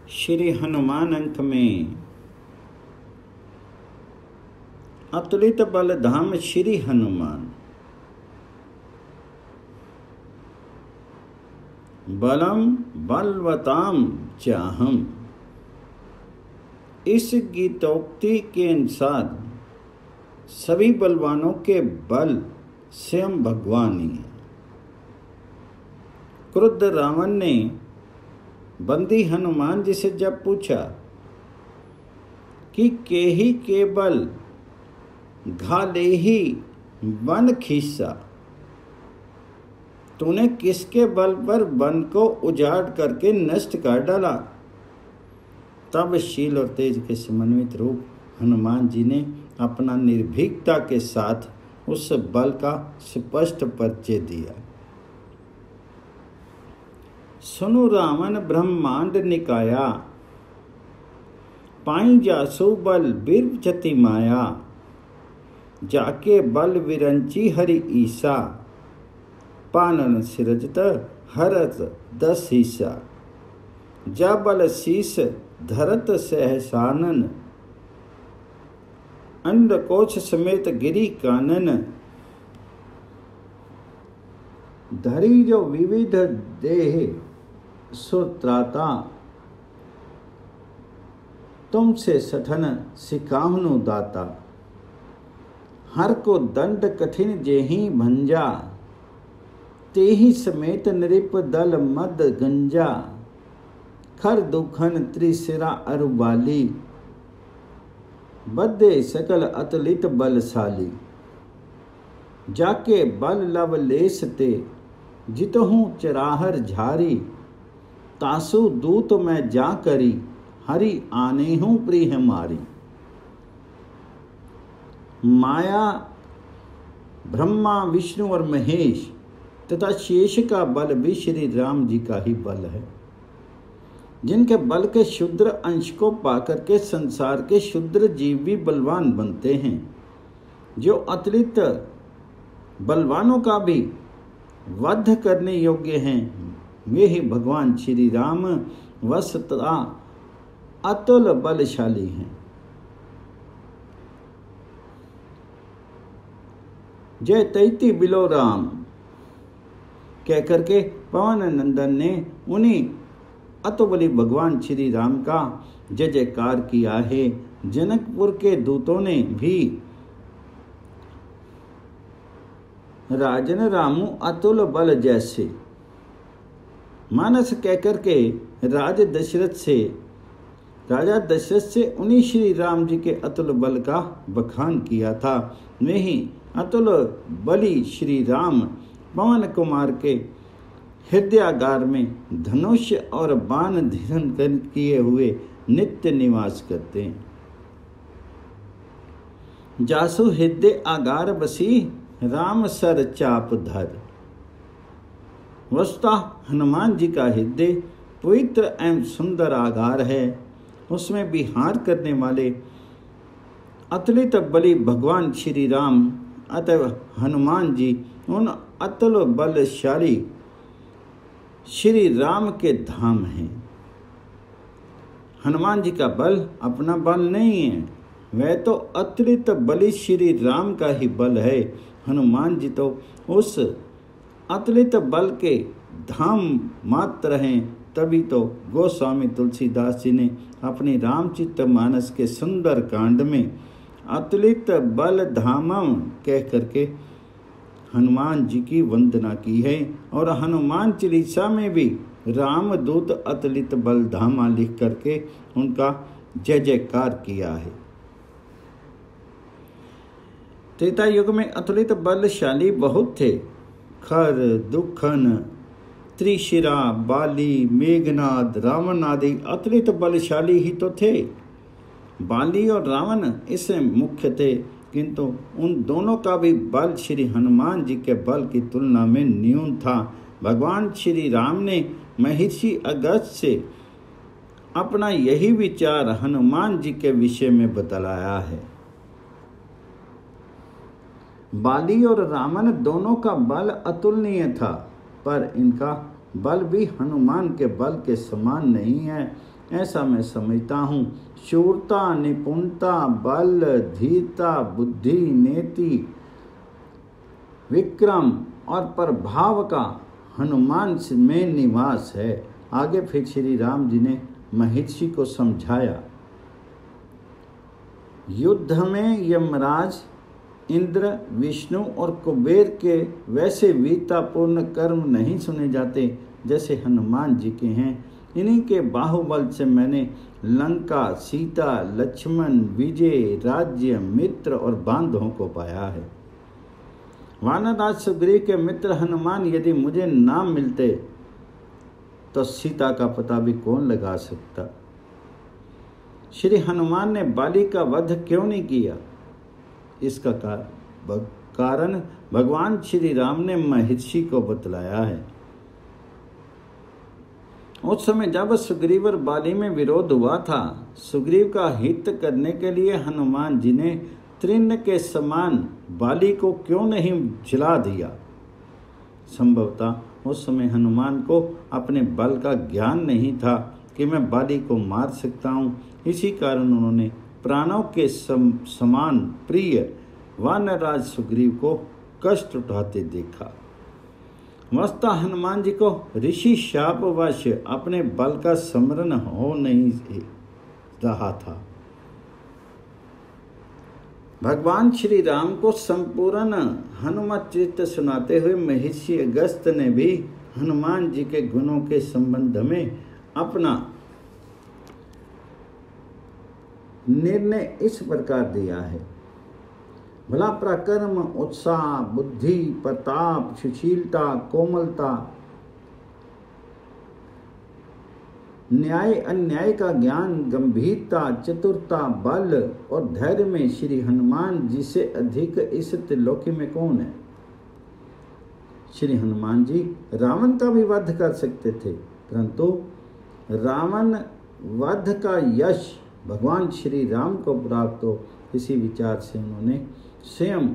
श्री हनुमान अंक में अतुलित बल धाम श्री हनुमान। बलम बलवताम चाहम। इस गीतोक्ति के अनुसार सभी बलवानों के बल स्वयं भगवान ही हैं। क्रुद्ध रावण ने बंदी हनुमान जी से जब पूछा कि केही के बल घाले ही वन खीसा, तूने किसके बल पर वन को उजाड़ करके नष्ट कर डाला। तब शील और तेज के समन्वित रूप हनुमान जी ने अपना निर्भीकता के साथ उस बल का स्पष्ट परिचय दिया। सुनु रावण ब्रह्मांड निकाया, पाई जासु बल बिरचति माया। जाके बल विरंची हरि ईसा, पानन सिरजत हरत दस ईसा। जा बल शीस धरत सहसानन, अंडकोश समेत गिरी कानन। धरी जो विविध देह सुत्राता, तुमसे सठन सिकाहनु दाता। हर को दंड कठिन जेहि भंजा, तेहि समेत नृप दल मद गंजा। खर दुखन त्रिशिरा अरुबाली, बद्धे सकल अतुलित बलशाली। जाके बल लवलेश ते, जितहु चराहर झारी। तासु दूत मैं जा करी, हरि आने हूँ प्रिय मारी। माया ब्रह्मा विष्णु और महेश तथा शेष का बल भी श्री राम जी का ही बल है, जिनके बल के शुद्र अंश को पाकर के संसार के शुद्र जीव भी बलवान बनते हैं। जो अतुलित बलवानों का भी वध करने योग्य हैं, वे ही भगवान श्री राम वस्तुतः अतुल बलशाली हैं। जय तैती बिलो राम कह करके पवन नंदन ने उन्हीं अतुबली भगवान श्री राम का जय जयकार किया है। जनकपुर के दूतों ने भी राजन रामू अतुल बल जैसे मानस कहकर के राजा दशरथ से उन्हीं श्री राम जी के अतुल बल का बखान किया था। वे ही अतुल बली श्री राम पवन कुमार के हृदयागार में धनुष और बाण धारण किए हुए नित्य निवास करते हैं। जासु हृदय आगार बसी, राम सर चाप धर। वस्तुतः हनुमान जी का हृदय पवित्र एवं सुंदर आगार है। उसमें विहार करने वाले अतुलित बली भगवान श्री राम अतः हनुमान जी उन अतुल बलशाली श्री राम के धाम हैं। हनुमान जी का बल अपना बल नहीं है, वह तो अतुलित बलि श्री राम का ही बल है। हनुमान जी तो उस अतुलित बल के धाम मात्र हैं। तभी तो गोस्वामी तुलसीदास जी ने अपनी रामचरितमानस के सुंदर कांड में अतुलित बल धामम कह करके हनुमान जी की वंदना की है। और हनुमान चालीसा में भी रामदूत अतुलित बल धामा लिख करके उनका जय जयकार किया है। त्रेता युग में अतुलित बलशाली बहुत थे। खर दुखन त्रिशिरा बाली मेघनाद रावण आदि अतुलित बलशाली ही तो थे। बाली और रावण इससे मुख्य थे, किंतु उन दोनों का भी बल श्री हनुमान जी के बल की तुलना में न्यून था। भगवान श्री राम ने महर्षि अगस्त्य से अपना यही विचार हनुमान जी के विषय में बतलाया है। बाली और रावण दोनों का बल अतुलनीय था, पर इनका बल भी हनुमान के बल के समान नहीं है, ऐसा मैं समझता हूँ। शूरता, निपुणता, बल, धीरता, बुद्धि, नेति, विक्रम और प्रभाव का हनुमान में निवास है। आगे फिर श्री राम जी ने महिषी को समझाया, युद्ध में यमराज, इंद्र, विष्णु और कुबेर के वैसे वीरतापूर्ण कर्म नहीं सुने जाते जैसे हनुमान जी के हैं। इन्हीं के बाहुबल से मैंने लंका, सीता, लक्ष्मण, विजय, राज्य, मित्र और बांधवों को पाया है। वानरराज सुग्रीव के मित्र हनुमान यदि मुझे ना मिलते तो सीता का पता भी कौन लगा सकता। श्री हनुमान ने बाली का वध क्यों नहीं किया? इसका कारण भगवान श्री राम ने महिषी को बतलाया है। उस समय जब सुग्रीव और बाली में विरोध हुआ था, सुग्रीव का हित करने के लिए हनुमान जी ने तृण के समान बाली को क्यों नहीं जला दिया? संभवतः उस समय हनुमान को अपने बल का ज्ञान नहीं था कि मैं बाली को मार सकता हूँ। इसी कारण उन्होंने प्राणों के समान प्रिय वानरराज सुग्रीव को कष्ट उठाते देखा। वस्तुतः हनुमान जी को ऋषि शापवश अपने बल का स्मरण हो नहीं रहा था। भगवान श्री राम को संपूर्ण हनुमत चरित्र सुनाते हुए महर्षि अगस्त्य ने भी हनुमान जी के गुणों के संबंध में अपना निर्णय इस प्रकार दिया है। भला पराक्रम, उत्साह, बुद्धि, प्रताप, सुशीलता, कोमलता, न्याय अन्याय का ज्ञान, गंभीरता, चतुरता, बल और धैर्य में श्री हनुमान जी से अधिक इस त्रिलोकी में कौन है? श्री हनुमान जी रावण का भी वध कर सकते थे, परंतु रावण वध का यश भगवान श्री राम को प्राप्त हो, इसी विचार से उन्होंने स्वयं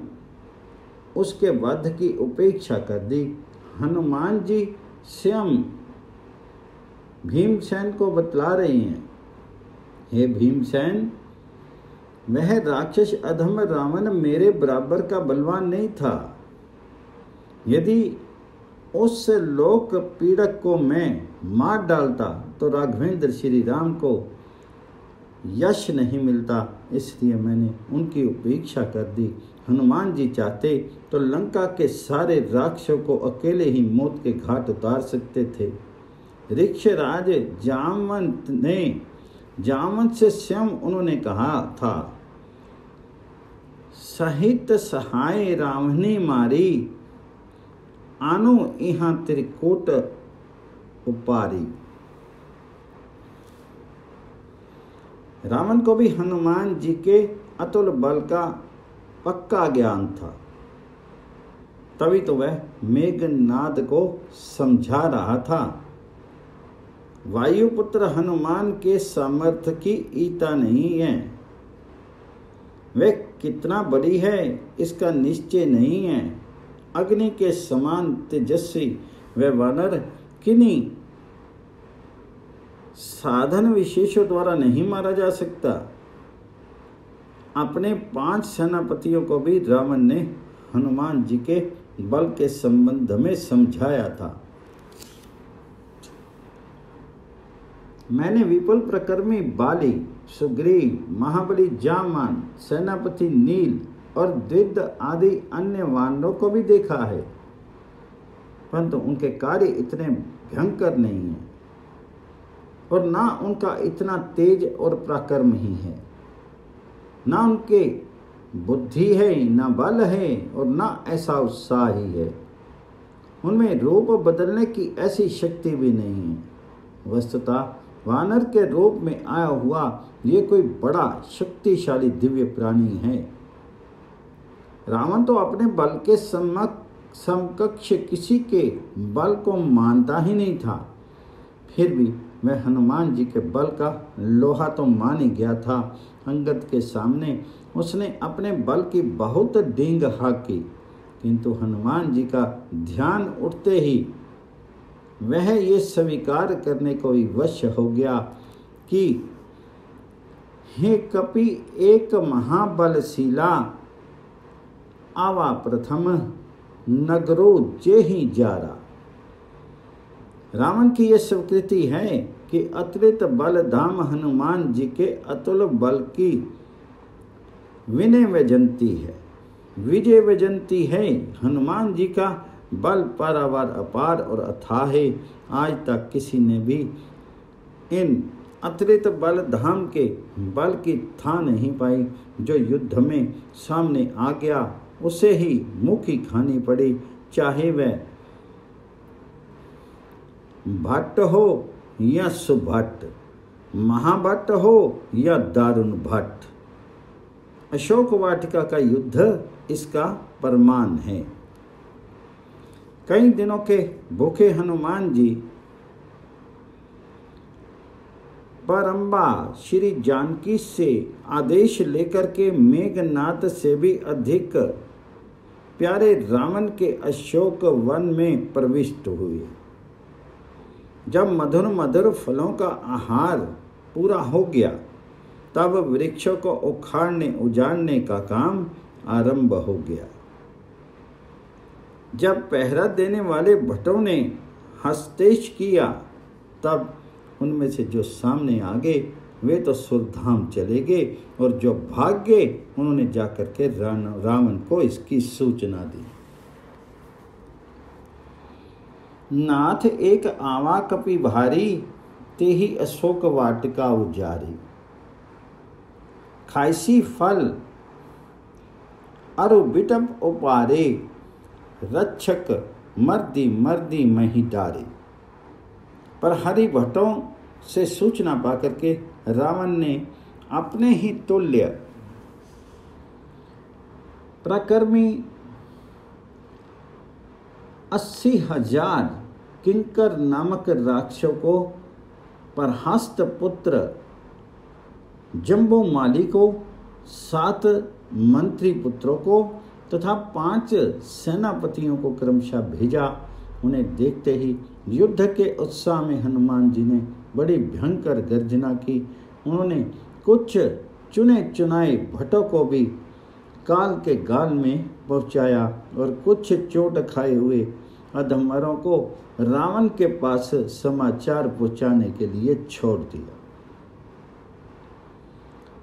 उसके वध की उपेक्षा कर दी। हनुमान जी स्वयं भीमसेन को बतला रही हैं, हे भीमसेन, वह राक्षस अधम रावण मेरे बराबर का बलवान नहीं था। यदि उस लोक पीड़क को मैं मार डालता तो राघवेंद्र श्री राम को यश नहीं मिलता, इसलिए मैंने उनकी उपेक्षा कर दी। हनुमान जी चाहते तो लंका के सारे राक्षसों को अकेले ही मौत के घाट उतार सकते थे। ऋक्षराज जामवंत से स्वयं उन्होंने कहा था, सहित सहाय रावणी मारी, आनो इहाँ त्रिकोट उपारी। रावण को भी हनुमान जी के अतुल बल का पक्का ज्ञान था, तभी तो वह मेघनाद को समझा रहा था। वायुपुत्र हनुमान के सामर्थ्य की ईता नहीं है। वह कितना बड़ी है इसका निश्चय नहीं है। अग्नि के समान तेजस्वी वह वानर किन्हीं साधन विशेषों द्वारा नहीं मारा जा सकता। अपने 5 सेनापतियों को भी रावण ने हनुमान जी के बल के संबंध में समझाया था। मैंने विपुल प्रकर्मी बाली, सुग्रीव, महाबली जामवान, सेनापति नील और द्विद आदि अन्य वानरों को भी देखा है, परंतु उनके कार्य इतने भयंकर नहीं हैं और ना उनका इतना तेज और पराक्रम ही है। ना उनके बुद्धि है, ना बल है और ना ऐसा उत्साह ही है। उनमें रूप बदलने की ऐसी शक्ति भी नहीं है। वस्तुतः वानर के रूप में आया हुआ ये कोई बड़ा शक्तिशाली दिव्य प्राणी है। रावण तो अपने बल के समकक्ष किसी के बल को मानता ही नहीं था, फिर भी वह हनुमान जी के बल का लोहा तो मान ही गया था। अंगद के सामने उसने अपने बल की बहुत डींग हाँकी, किंतु हनुमान जी का ध्यान उठते ही वह ये स्वीकार करने को विवश हो गया कि हे कपि, एक महाबलशीला आवा प्रथम नगरो जे ही जारा। रावण की यह स्वीकृति है कि अतिरिक्त बल धाम हनुमान जी के अतुल बल की विनय वैजंती है, विजय वैजंती है। हनुमान जी का बल पारावार अपार और अथाह है। आज तक किसी ने भी इन अतिरिक्त बल धाम के बल की था नहीं पाई। जो युद्ध में सामने आ गया उसे ही मुखी खानी पड़ी, चाहे वह भट्ट हो या सुभट्ट, महाभट्ट हो या दारुण भट्ट। अशोक वाटिका का युद्ध इसका प्रमाण है। कई दिनों के भूखे हनुमान जी परम्बा श्री जानकी से आदेश लेकर के मेघनाथ से भी अधिक प्यारे रावण के अशोक वन में प्रविष्ट हुए। जब मधुर मधुर फलों का आहार पूरा हो गया, तब वृक्षों को उखाड़ने उजाड़ने का काम आरंभ हो गया। जब पहरा देने वाले भट्टों ने हस्तेश किया, तब उनमें से जो सामने आ गए वे तो सुरधाम चले गए, और जो भाग गए उन्होंने जाकर के रावण को इसकी सूचना दी। नाथ एक आवा कपि भारी, ते ही अशोक वाटिका उजारी। खाइसी फल अरु बिटप उपारे, रक्षक मर्दी मर्दी मही डारे। पर हरि भट्टों से सूचना पाकर के रावण ने अपने ही तुल्य प्रकर्मी 80,000 किंकर नामक राक्षसों को, प्रहस्त पुत्र जम्बो माली को, 7 मंत्री पुत्रों को तथा 5 सेनापतियों को क्रमशः भेजा। उन्हें देखते ही युद्ध के उत्साह में हनुमान जी ने बड़ी भयंकर गर्जना की। उन्होंने कुछ चुने चुनाए भट्टों को भी काल के गाल में पहुंचाया और कुछ चोट खाए हुए अधमरों को रावण के पास समाचार पहुंचाने के लिए छोड़ दिया।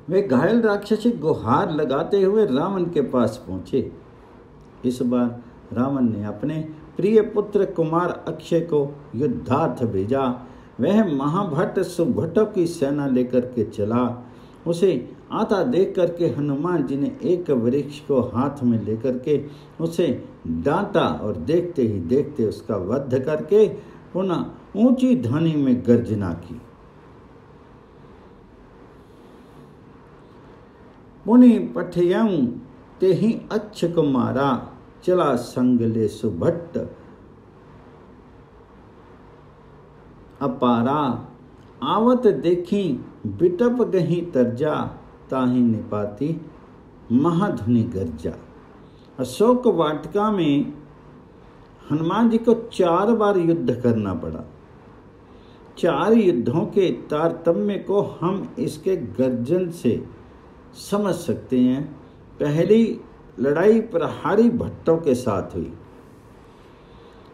वे घायल राक्षसी गुहार लगाते हुए रावण के पास पहुंचे। इस बार रावण ने अपने प्रिय पुत्र कुमार अक्षय को युद्धार्थ भेजा। वह महाभट्ट सुभट्टों की सेना लेकर के चला। उसे आता देख करके हनुमान जी ने एक वृक्ष को हाथ में लेकर के उसे डांटा और देखते ही देखते उसका वध करके पुनः ऊंची ध्वनि में गर्जना की। पुनि पठयऊं ते ही अच्छ कुमारा, चला संग ले सुभट्ट अपारा। आवत देखी बिटप गही तरजा, ताही निपाती महाधुनि गर्जा। अशोक वाटिका में हनुमान जी को 4 बार युद्ध करना पड़ा। 4 युद्धों के तारतम्य को हम इसके गर्जन से समझ सकते हैं। पहली लड़ाई प्रहारी भट्टों के साथ हुई।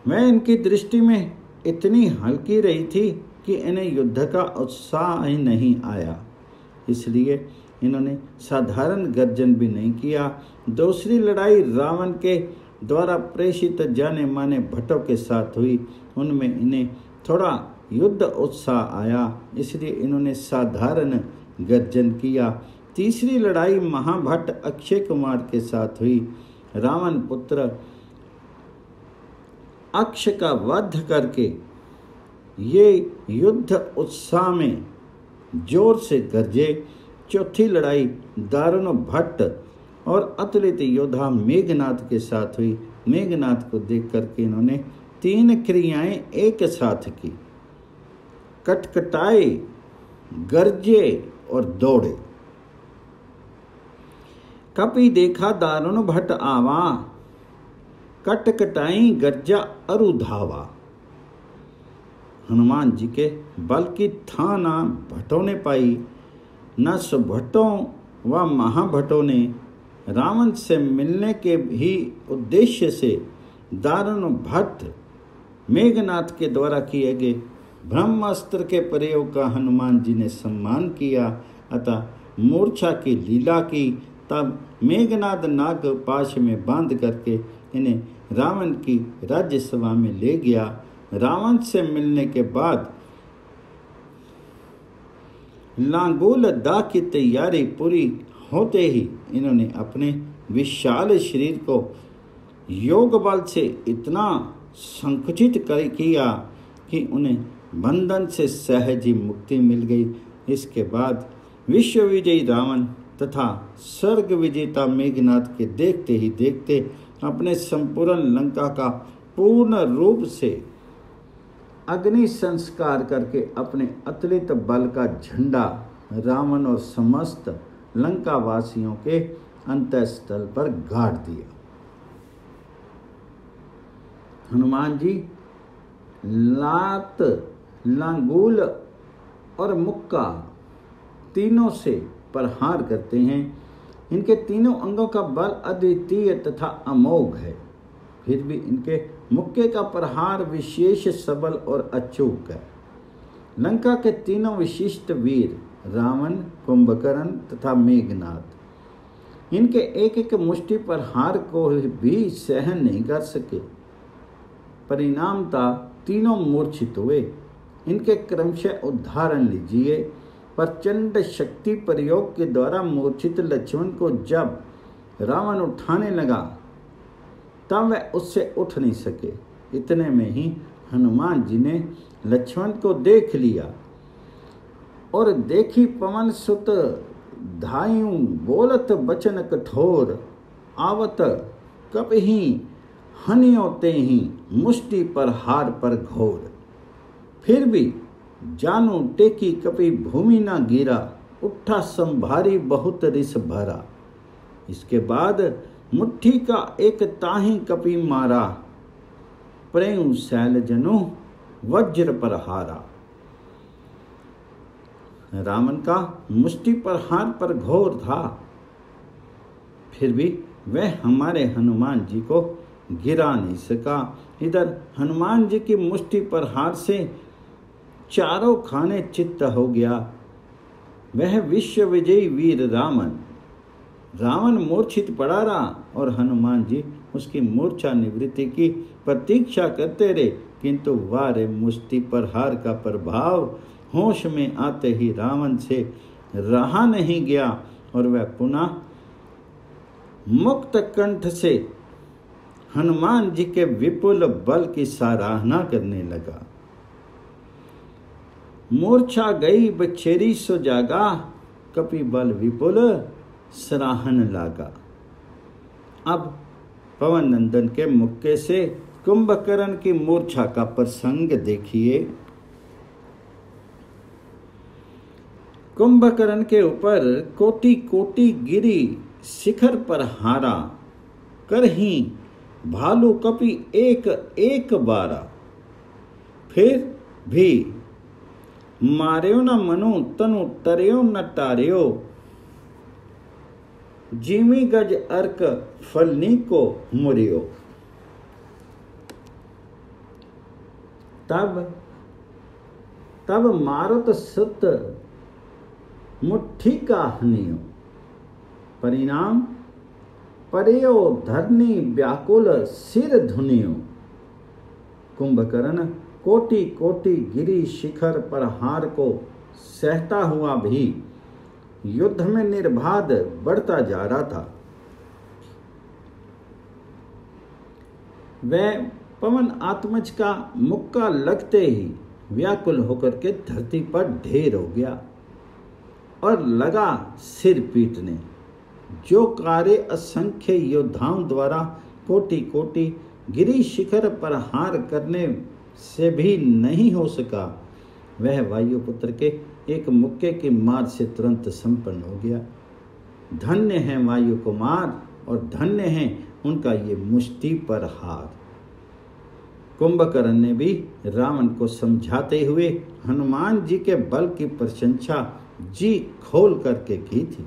वह इनकी दृष्टि में इतनी हल्की रही थी कि इन्हें युद्ध का उत्साह ही नहीं आया, इसलिए इन्होंने साधारण गर्जन भी नहीं किया। दूसरी लड़ाई रावण के द्वारा प्रेषित जाने माने भट्टों के साथ हुई। उनमें इन्हें थोड़ा युद्ध उत्साह आया, इसलिए इन्होंने साधारण गर्जन किया। तीसरी लड़ाई महाभट्ट अक्षय कुमार के साथ हुई। रावण पुत्र अक्ष का वध करके ये युद्ध उत्साह में जोर से गरजे। चौथी लड़ाई दारुण भट्ट और अतुलित योद्धा मेघनाथ के साथ हुई। मेघनाथ को देख करके इन्होंने 3 क्रियाएं एक साथ की, कटकटाए, गरजे और दौड़े। कपि देखा दारुण भट्ट आवा, कटकटाई गरजा अरु धावा। हनुमान जी के बल की था न भट्टों ने पाई, न सुभट्टों व महाभट्टों ने। रावण से मिलने के ही उद्देश्य से दारुण भट्ट मेघनाथ के द्वारा किए गए ब्रह्मास्त्र के प्रयोग का हनुमान जी ने सम्मान किया, अतः मूर्छा की लीला की। तब मेघनाथ नाग पाश में बांध करके इन्हें रावण की राज्यसभा में ले गया। रावण से मिलने के बाद लांगोल दाह की तैयारी पूरी होते ही इन्होंने अपने विशाल शरीर को योग बल से इतना संकुचित किया कि उन्हें बंधन से सहज ही मुक्ति मिल गई। इसके बाद विश्व विजयी रावण तथा स्वर्ग विजेता मेघनाथ के देखते ही देखते अपने संपूर्ण लंका का पूर्ण रूप से अग्नि संस्कार करके अपने अतुलित बल का झंडा रावण और समस्त लंका वासियों के अंतःस्थल पर गाड़ दिया। हनुमान जी लात, लांगूल और मुक्का तीनों से प्रहार करते हैं। इनके तीनों अंगों का बल अद्वितीय तथा अमोघ है, फिर भी इनके मुक्के का प्रहार विशेष सबल और अचूक है। लंका के तीनों विशिष्ट वीर रावण, कुंभकर्ण तथा मेघनाथ इनके एक एक मुष्टि प्रहार को भी सहन नहीं कर सके। परिणामतः तीनों मूर्छित हुए। इनके क्रमशः उदाहरण लीजिए। प्रचंड शक्ति प्रयोग के द्वारा मूर्छित लक्ष्मण को जब रावण उठाने लगा तब वह उससे उठ नहीं सके। इतने में ही हनुमान जी ने लक्ष्मण को देख लिया और देखी पवन सुत धायूं बोलत बचन कठोर, आवत कपहि हनियो तेहि मुष्टि पर हार पर घोर। फिर भी जानू टेकी कपि भूमि ना गिरा, उठा संभारी बहुत रिस भरा। इसके बाद मुट्ठी का एक ताही कपि मारा, प्रेम शैल जनु वज्र पर हारा। रावण का मुष्टि प्रहार पर घोर था, फिर भी वह हमारे हनुमान जी को गिरा नहीं सका। इधर हनुमान जी की मुष्टि प्रहार से चारों खाने चित्त हो गया। वह विश्व विजयी वीर रावण मूर्छित पड़ा रहा और हनुमान जी उसकी मूर्छा निवृत्ति की प्रतीक्षा करते रहे, किंतु वारे मुष्टि प्रहार का प्रभाव होश में आते ही रावण से रहा नहीं गया और वह पुनः मुक्त कंठ से हनुमान जी के विपुल बल की सराहना करने लगा। मूर्छा गई बछेरी सो जागा, कपि बल विपुल सराहन लागा। अब पवन नंदन के मुक्के से कुंभकर्ण की मूर्छा का प्रसंग देखिए। कुंभकर्ण के ऊपर कोटि कोटि गिरी शिखर पर हारा, करही भालू कपि एक एक बारा। फिर भी मार्यो न मनु तनु तर्यो न टार्यो, जिमी गज अर्क फलनी को मुरियो। तब मारुत सुत मुट्ठी का हनियो, परिणाम परयो धरनी व्याकुल सिर धुनियो। कुंभकर्ण कोटि कोटि गिरी शिखर पर हार को सहता हुआ भी युद्ध में निर्बाध बढ़ता जा रहा था। वह पवन आत्मज का मुक्का लगते ही व्याकुल होकर के धरती पर ढेर हो गया और लगा सिर पीटने। जो कार्य असंख्य योद्धाओं द्वारा कोटि कोटि गिरी शिखर पर हार करने से भी नहीं हो सका, वह वायुपुत्र के एक मुक्के की मार से तुरंत संपन्न हो गया। धन्य है वायु कुमार और धन्य है उनका ये मुष्टि पर हार। कुंभकर्ण ने भी रावण को समझाते हुए हनुमान जी के बल की प्रशंसा जी खोल करके की थी।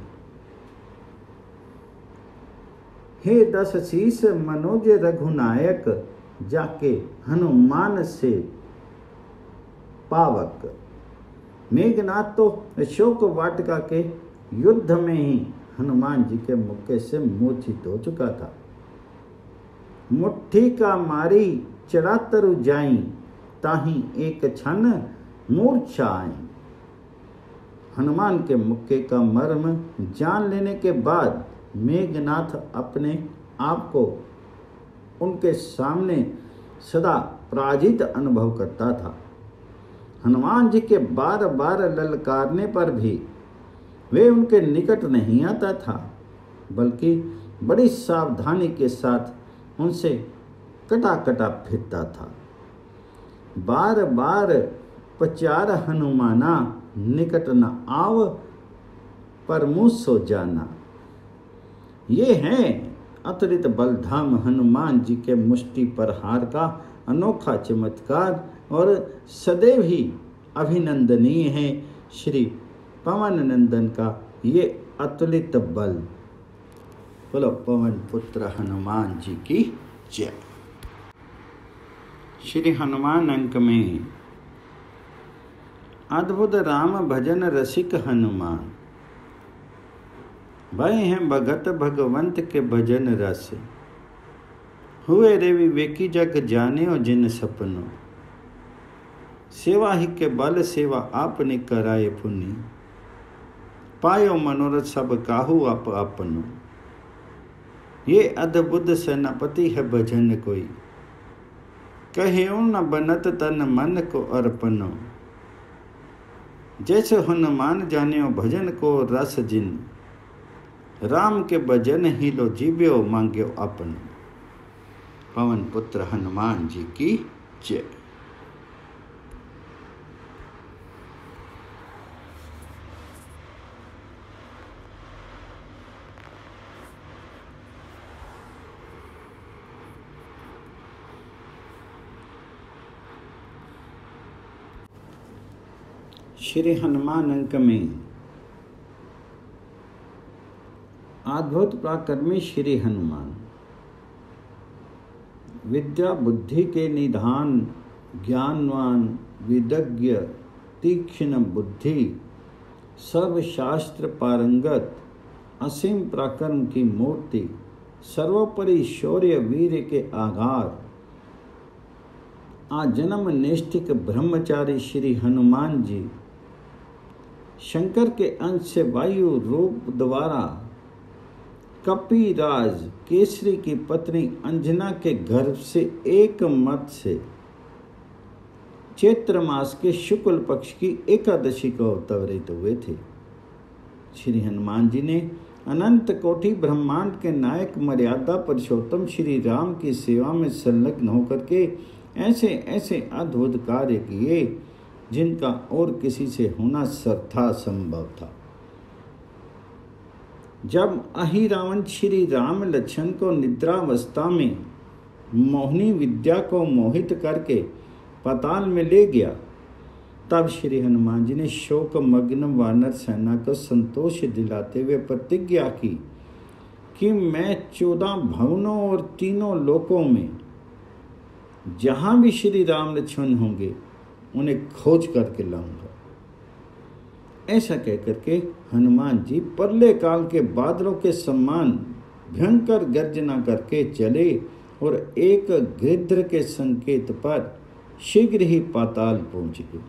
हे दस शीस मनोज रघुनायक, जाके हनुमान से पावक। मेघनाथ तो अशोक वाटिका के युद्ध में ही हनुमान जी के मुक्के से मूर्छित हो चुका था। मुट्ठी का मारी चढ़ातरु जाई, ताही एक क्षण मूर्छा आई। हनुमान के मुक्के का मर्म जान लेने के बाद मेघनाथ अपने आप को उनके सामने सदा पराजित अनुभव करता था। हनुमान जी के बार बार ललकारने पर भी वे उनके निकट नहीं आता था, बल्कि बड़ी सावधानी के साथ उनसे कटा कटा फिरता था। बार बार पचार हनुमाना, निकट न आव पर मुँह सो जाना। ये है अतिरिक्त बलधाम हनुमान जी के मुष्टि प्रहार का अनोखा चमत्कार और सदैव ही अभिनंदनीय है श्री पवन नंदन का ये अतुलित बल। बोलो पवन पुत्र हनुमान जी की जय। श्री हनुमान अंक में अद्भुत राम भजन रसिक हनुमान, भय हैं भगत भगवंत के भजन रस। हुए रे विवेकी जग जाने जिन सपनों, सेवा ही के बल सेवा आपने कराए पुनि। पायो मनोरथ सब काहू आप अपनो, ये अद्भुत सेनापति है भजन कोई। कहेऊ न बनत तन मन को अर्पणो, जैसे हनुमान जानियो भजन को रस जिन। राम के भजन ही लो जीव्यो मांग्यो अपन। पवन पुत्र हनुमान जी की जय। श्री हनुमान अंक में अद्भुत पराक्रमी श्री हनुमान, विद्या बुद्धि के निधान, ज्ञानवान विदज्ञ तीक्ष्ण बुद्धि, सर्वशास्त्र पारंगत, असीम पराक्रम की मूर्ति, सर्वोपरि शौर्य वीर के आधार, आजन्म निष्ठिक ब्रह्मचारी श्री हनुमान जी शंकर के अंश से वायु रूप द्वारा कपिराज केसरी की पत्नी अंजना के गर्भ से एक मत से चैत्र मास के शुक्ल पक्ष की एकादशी को अवतरित हुए थे। श्री हनुमान जी ने अनंत कोटि ब्रह्मांड के नायक मर्यादा पुरुषोत्तम श्री राम की सेवा में संलग्न होकर के ऐसे ऐसे अद्भुत कार्य किए जिनका और किसी से होना सर्वथा संभव था। जब अहिरावण श्री राम लक्ष्मण को निद्रावस्था में मोहिनी विद्या को मोहित करके पाताल में ले गया, तब श्री हनुमान जी ने शोक मग्न वानर सेना को संतोष दिलाते हुए प्रतिज्ञा की कि मैं 14 भवनों और तीनों लोकों में जहां भी श्री राम लक्ष्मण होंगे उन्हें खोज करके लाऊंगा। ऐसा कहकर के हनुमान जी प्रलय काल के बादलों के समान भयंकर गर्जना करके चले और एक गृध्र के संकेत पर शीघ्र ही पाताल पहुंच गए।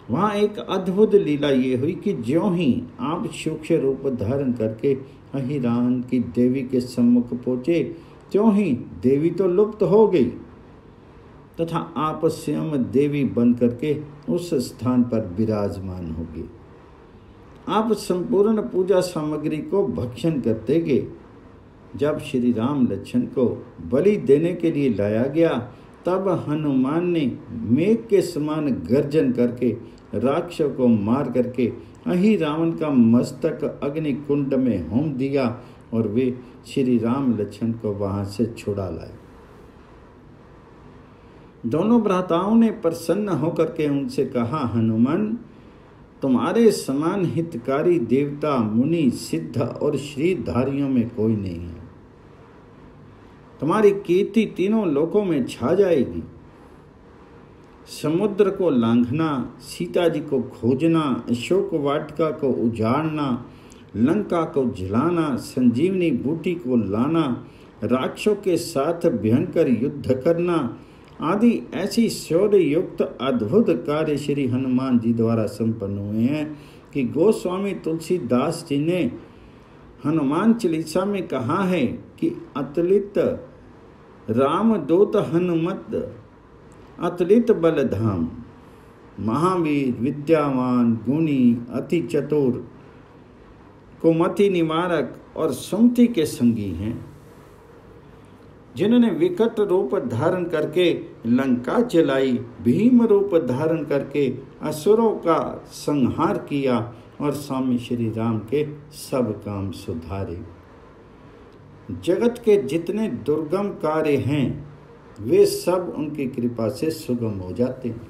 वहां एक अद्भुत लीला ये हुई कि ज्यों ही आप सूक्ष्म रूप धारण करके अहिरावण की देवी के सम्मुख पहुंचे, त्यों ही देवी तो लुप्त हो गई तथा आप स्वयं देवी बन करके उस स्थान पर विराजमान होगी। आप संपूर्ण पूजा सामग्री को भक्षण करते गए। जब श्री राम लक्ष्मण को बलि देने के लिए लाया गया, तब हनुमान ने मेघ के समान गर्जन करके राक्षस को मार करके अहिरावण का मस्तक अग्नि कुंड में होम दिया और वे श्री राम लक्ष्मण को वहां से छुड़ा लाए। दोनों भ्राताओं ने प्रसन्न होकर के उनसे कहा, हनुमान, तुम्हारे समान हितकारी देवता, मुनि, सिद्ध और श्रीधारियों में कोई नहीं है। तुम्हारी कीर्ति तीनों लोकों में छा जाएगी। समुद्र को लांघना, सीता जी को खोजना, अशोक वाटिका को उजाड़ना, लंका को जलाना, संजीवनी बूटी को लाना, राक्षसों के साथ भयंकर युद्ध करना आदि ऐसी शौर्य युक्त अद्भुत कार्य श्री हनुमान जी द्वारा संपन्न हुए हैं कि गोस्वामी तुलसीदास जी ने हनुमान चालीसा में कहा है कि अतुलित रामदूत हनुमत अतुलित बलधाम, महावीर, विद्यावान, गुणी, अति चतुर, कुमति निवारक और सुमति के संगी हैं, जिन्होंने विकट रूप धारण करके लंका जलाई, भीम रूप धारण करके असुरों का संहार किया और स्वामी श्री राम के सब काम सुधारे। जगत के जितने दुर्गम कार्य हैं वे सब उनकी कृपा से सुगम हो जाते हैं।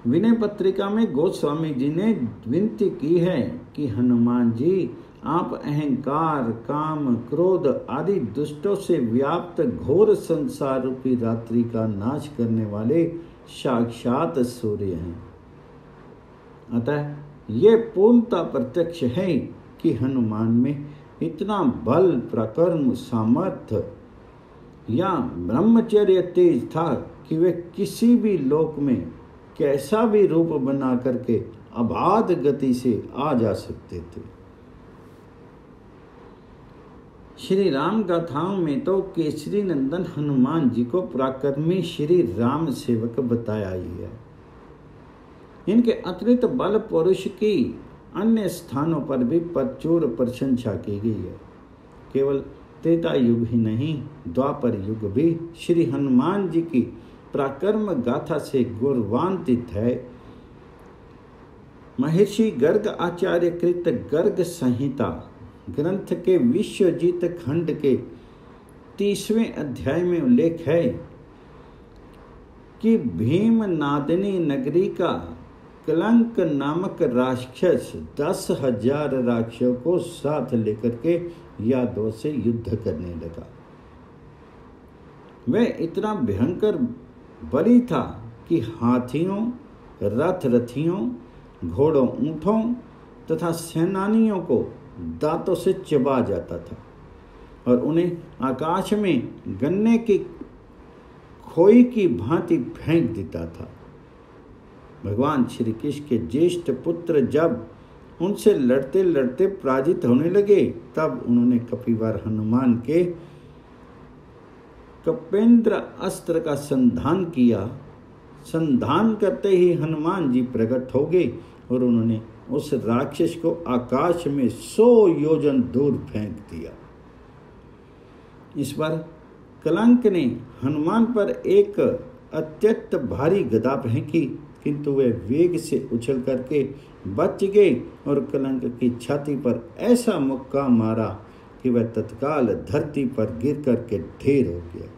विनय पत्रिका में गोस्वामी जी ने विनती की है कि हनुमान जी, आप अहंकार, काम, क्रोध आदि दुष्टों से व्याप्त घोर संसार रूपी रात्रि का नाश करने वाले साक्षात सूर्य हैं। अतः ये पूर्णता प्रत्यक्ष है कि हनुमान में इतना बल, पराक्रम, सामर्थ्य या ब्रह्मचर्य तेज था कि वे किसी भी लोक में कैसा भी रूप बना करके अबाध गति से आ जा सकते थे। श्री राम गाथाओं में तो केसरी नंदन हनुमान जी को पराक्रमी श्री राम सेवक बताया ही है। इनके अतिरिक्त बल पुरुष की अन्य स्थानों पर भी प्रचुर प्रशंसा की गई है। केवल त्रेता युग ही नहीं, द्वापर युग भी श्री हनुमान जी की पराक्रम गाथा से गौरवान्वित है। महर्षि गर्ग आचार्य कृत गर्ग संहिता ग्रंथ के विश्वजीत खंड के 30वें अध्याय में उल्लेख है कि भीम नादिनी नगरी का कलंक नामक राक्षस 10,000 राक्षसों को साथ लेकर के यादवों से युद्ध करने लगा। वह इतना भयंकर बली था कि हाथियों, रथियों, घोड़ों, ऊंटों तथा सेनानियों को दांतों से चबा जाता था और उन्हें आकाश में गन्ने की खोई की भांति फेंक देता था। भगवान श्री कृष्ण के ज्येष्ठ पुत्र जब उनसे लड़ते लड़ते पराजित होने लगे, तब उन्होंने कपिवर हनुमान के कपेंद्र अस्त्र का संधान किया। संधान करते ही हनुमान जी प्रकट हो गए और उन्होंने उस राक्षस को आकाश में 100 योजन दूर फेंक दिया। इस पर कलंक ने हनुमान पर एक अत्यंत भारी गदा फेंकी, किंतु वे वेग से उछल करके बच गए और कलंक की छाती पर ऐसा मुक्का मारा कि वह तत्काल धरती पर गिर करके ढेर हो गया।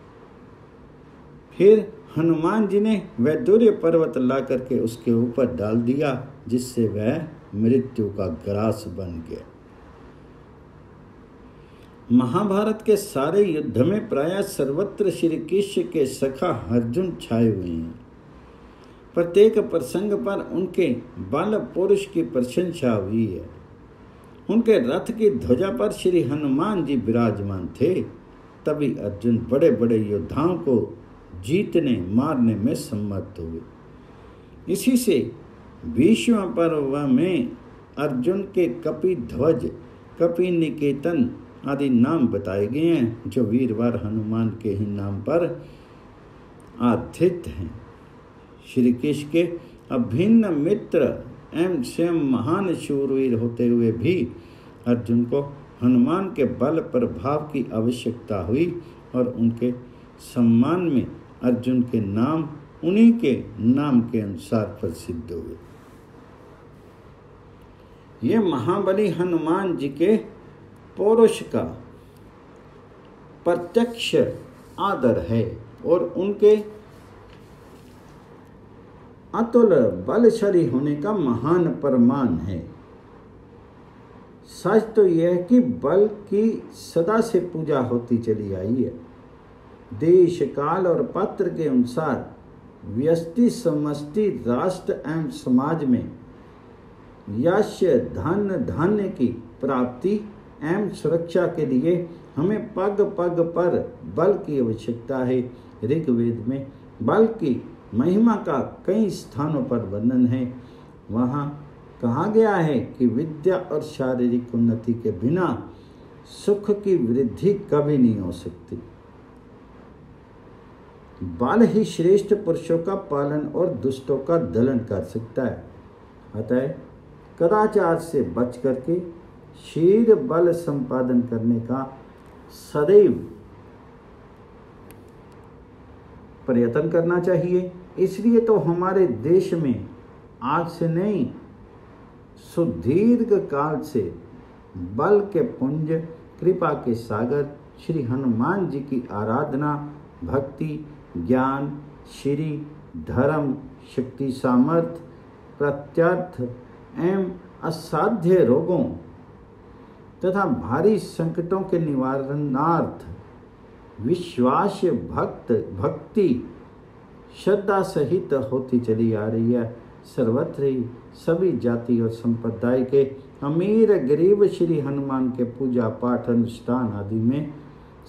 फिर हनुमान जी ने वैदुर्य पर्वत ला करके उसके ऊपर डाल दिया, जिससे वह मृत्यु का ग्रास बन गया। महाभारत के सारे युद्ध में प्रायः सर्वत्र श्री कृष्ण के सखा अर्जुन छाए हुए हैं। प्रत्येक प्रसंग पर उनके बल पुरुष की प्रशंसा हुई है। उनके रथ की ध्वजा पर श्री हनुमान जी विराजमान थे। तभी अर्जुन बड़े बड़े योद्धाओं को जीतने मारने में सम्मत हुए। इसी से भीष्म पर्व में अर्जुन के कपि ध्वज, कपि निकेतन आदि नाम बताए गए हैं, जो वीरवर हनुमान के ही नाम पर आधारित हैं। श्री कृष्ण के अभिन्न मित्र एवं स्वयं महान शूरवीर होते हुए भी अर्जुन को हनुमान के बल प्रभाव की आवश्यकता हुई और उनके सम्मान में अर्जुन के नाम उन्हीं के नाम के अनुसार प्रसिद्ध हुए। ये महाबली हनुमान जी के पौरुष का प्रत्यक्ष आदर है और उनके अतुल बलशाली होने का महान प्रमाण है। सच तो यह है कि बल की सदा से पूजा होती चली आई है। देश काल और पात्र के अनुसार व्यष्टि समष्टि राष्ट्र एवं समाज में यश धन धान्य की प्राप्ति एवं सुरक्षा के लिए हमें पग पग पर बल की आवश्यकता है। ऋग्वेद में बल की महिमा का कई स्थानों पर वर्णन है। वहाँ कहा गया है कि विद्या और शारीरिक उन्नति के बिना सुख की वृद्धि कभी नहीं हो सकती। बल ही श्रेष्ठ पुरुषों का पालन और दुष्टों का दलन कर सकता है। अतः कदाचार से बच करके शील बल संपादन करने का सदैव प्रयत्न करना चाहिए। इसलिए तो हमारे देश में आज से नहीं, सुदीर्घ काल से बल के पुंज, कृपा के सागर श्री हनुमान जी की आराधना, भक्ति, ज्ञान, श्री, धर्म, शक्ति, सामर्थ्य, प्रत्यर्थ एवं असाध्य रोगों तथा भारी संकटों के निवारणार्थ विश्वास, भक्ति, श्रद्धा सहित होती चली आ रही है। सर्वत्र ही सभी जाति और संप्रदाय के अमीर गरीब श्री हनुमान के पूजा पाठ अनुष्ठान आदि में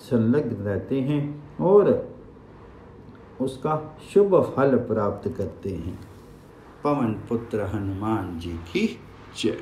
संलग्न रहते हैं और उसका शुभ फल प्राप्त करते हैं। पवन पुत्र हनुमान जी की जय।